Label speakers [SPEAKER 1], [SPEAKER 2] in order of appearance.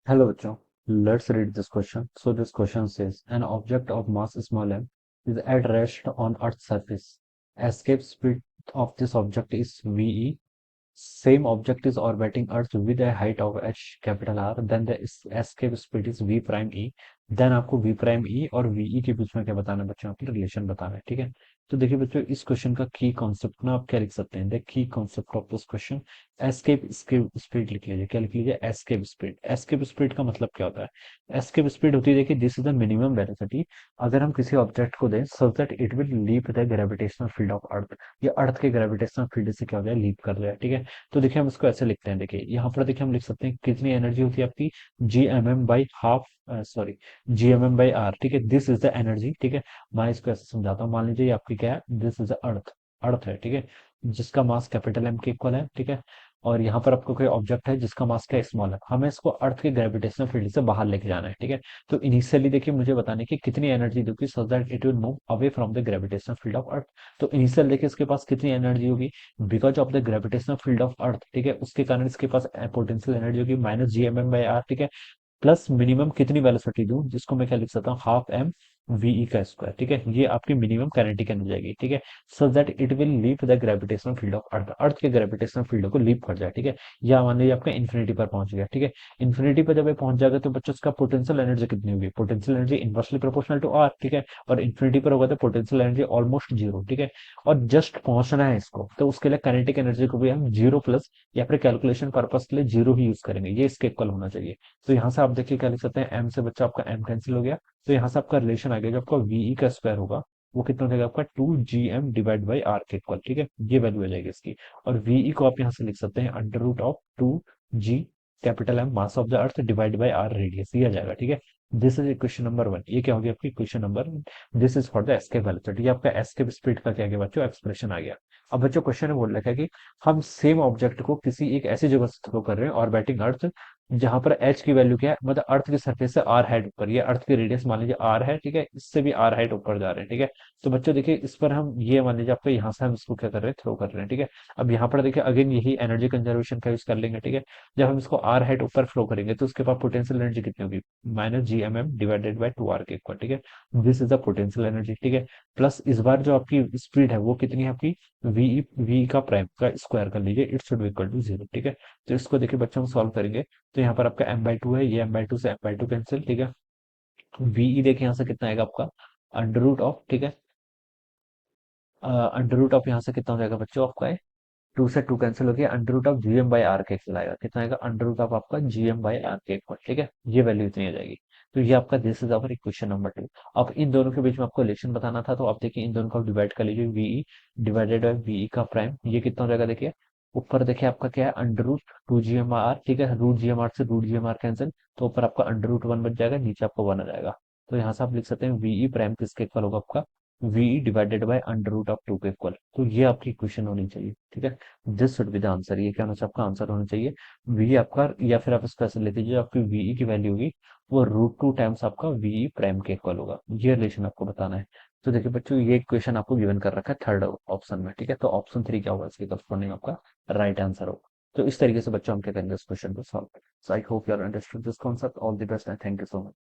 [SPEAKER 1] Hello, bachcho. Let's read this question. So this question says, an object of mass small m is at rest on Earth's surface. Escape speed of this object is VE. Same object is orbiting Earth with a height of h capital R. Then the escape speed is V prime E. Then आपको V prime E और VE के बीच में क्या बताना है बच्चों, आपकी relation बताना है। ठीक है, तो देखिए बच्चों, इस क्वेश्चन का की कॉन्सेप्ट ना आप क्या लिख सकते हैं, the key concept of this question, escape speed लिख लीजिए। क्या लिख लीजिए? Escape speed. एस्केप स्पीड का मतलब क्या होता है? एस्केप स्पीड होती है, देखिए, this is the minimum velocity अगर हम किसी ऑब्जेक्ट को दें सो that it will leave the gravitational field of अर्थ। ये अर्थ के ग्रेविटेशनल फील्ड से क्या हो जाए, लीव कर जाए। ठीक है, तो देखिए हम इसको ऐसे लिखते हैं। देखिए यहाँ पर देखिए हम लिख सकते हैं कितनी एनर्जी होती है आपकी, G M M by half, sorry, G M M by R. ठीक है, दिस इज द एनर्जी। ठीक है, मैं इसको ऐसे समझाता हूँ। मान लीजिए ये आपकी क्या है, दिस इज अर्थ। अर्थ है, ठीक है, जिसका मास कैपिटल एम के इक्वल है। ठीक है, और यहाँ पर आपको कोई ऑब्जेक्ट है जिसका मास क्या स्मॉल है, हमें इसको अर्थ के ग्रेविटेशनल फील्ड से बाहर लेके जाना है। ठीक है, तो इनिशियली देखिए मुझे बताने की कितनी एनर्जी दूंगी so that it will move away from the gravitational field of earth. तो इनिशियल देखिए इसके पास कितनी एनर्जी होगी, because of the gravitational field of earth. ठीक है, उसके कारण इसके पास पोटेंशियल एनर्जी होगी minus G M M by R. ठीक है, प्लस मिनिमम कितनी वेलोसिटी दूं, जिसको मैं क्या लिख सकता हूँ, हाफ एम वीई का स्क्वायर। ठीक है, ये आपकी मिनिमम काइनेटिक एनर्जी जाएगी। ठीक है, so that it will leave the gravitational field of earth, earth के ग्रेविटेशनल फील्ड को लीव कर जाए। ठीक है, या मान लीजिए आपका इन्फिनिटी पर पहुंच गया। ठीक है, इन्फिनिटी पर जब ये पहुंच जाएगा तो बच्चों उसका पोटेंशियल एनर्जी कितनी होगी, potential energy inversely proportional to R. ठीक है, और इन्फिनिटी पर होगा तो पोटेंशियल एनर्जी ऑलमोस्ट जीरो। ठीक है, और जस्ट पहुंचना है इसको, तो उसके लिए काइनेटिक एनर्जी को भी हम जीरो प्लस, या फिर कैलकुलेशन पर्पस के लिए जीरो ही यूज करेंगे, ये इसके इक्वल होना चाहिए। तो यहाँ से आप देखिए क्या लिख सकते हैं, एम से बच्चा आपका एम कैंसिल हो गया, तो यहाँ से आपका रिलेशन आ गया, जो आपका वीई का स्क्वायर होगा वो कितना हो जाएगा आपका, two G M divide by R के इक्वल। ठीक है, ये वैल्यू आ जाएगी इसकी। और वीई को आप यहाँ से लिख सकते हैं under root of two G capital M mass of the earth divide by R radius, ये आ जाएगा। ठीक है, this is question number one. ये क्या होगी आपकी question number, this is for the escape velocity. ये आपका एस्केप स्पीड का क्या गया बच्चों, एक्सप्रेशन आ गया। अब बच्चों क्वेश्चन में बोल रखा है कि हम सेम ऑब्जेक्ट को किसी एक ऐसी जगह से थ्रो कर रहे हैं ऑर्बिटिंग अर्थ, जहां पर एच की वैल्यू क्या है, मतलब अर्थ की सरफेस से आर हाइट ऊपर, ये अर्थ की रेडियस मान लीजिए आर है। ठीक है, इससे भी आर हाइट ऊपर जा रहे हैं। ठीक है, तो बच्चों देखिए इस पर हम ये मान लीजिए आपको यहाँ से हम इसको क्या कर रहे हैं, थ्रो कर रहे हैं। ठीक है, अब यहाँ पर देखिए अगेन यही एनर्जी कंजर्वेशन का यूज कर लेंगे। ठीक है, जब हम इसको आर हाइट ऊपर फ्लो करेंगे तो उसके पास पोटेंशियल एनर्जी कितनी होगी, minus G M M divided by two R के इक्वल। ठीक है, this is the potential energy. ठीक है, प्लस इस बार जो आपकी स्पीड है वो कितनी है आपकी, वी वी का प्राइम का स्क्वायर कर लीजिए, it should equal to zero. ठीक है, तो इसको देखिए बच्चों हम सॉल्व करेंगे, तो यहाँ पर आपका एम बाई टू है, ये एम बाई टू से एम बाई टू कैंसिल। ठीक है, वीई देखिए यहाँ से कितना आएगा आपका, अंडर रूट ऑफ, ठीक है, अंडर रूट ऑफ यहाँ से कितना हो जाएगा बच्चों आपका, है टू से टू कैंसिल हो गया, under root of G M by R के इक्वल आएगा। कितना आएगा, अंडर रूट ऑफ आपका जी एम बाई आर के इक्वल। ठीक है, ये वैल्यू इतनी आ जाएगी। तो ये आपका this is our equation number two. अब इन दोनों के बीच में आपको रिलेशन बताना था, तो आप देखिए इन दोनों को डिवाइड कर लीजिए, वीई डिवाइडेड बाई वीई का प्राइम, ये कितना हो जाएगा देखिए, ऊपर देखिए आपका क्या है, under root two G M R. ठीक है, रूट जी एम आर से root G M R cancel, तो ऊपर आपका अंडर रूट वन बच जाएगा, नीचे आपको वन आ जाएगा। तो यहाँ से आप लिख सकते हैं वीई प्राइम किसके इक्वल होगा आपका, V divided by under root of two के इक्वल। तो ये आपकी इक्वेशन होनी चाहिए। ठीक है, this should be the answer, ये क्या होना चाहिए आपका आंसर होना चाहिए, वी आपका, या फिर आप इसको ऐसे ले लीजिए, आपकी वीई की वैल्यू होगी वो रूट टू टाइम्स आपका वीई प्राइम के इक्वल होगा। ये रिलेशन आपको बताना है। तो देखिए बच्चों, ये इक्वेशन आपको गिवन कर रखा है थर्ड ऑप्शन में। ठीक है, तो ऑप्शन थ्री क्या होगा इसके करस्पॉन्डिंग आपका राइट आंसर होगा। तो इस तरीके से बच्चों हम क्या करेंगे इस क्वेश्चन को solve. So I hope you are understood this concept. All the best and thank you so much.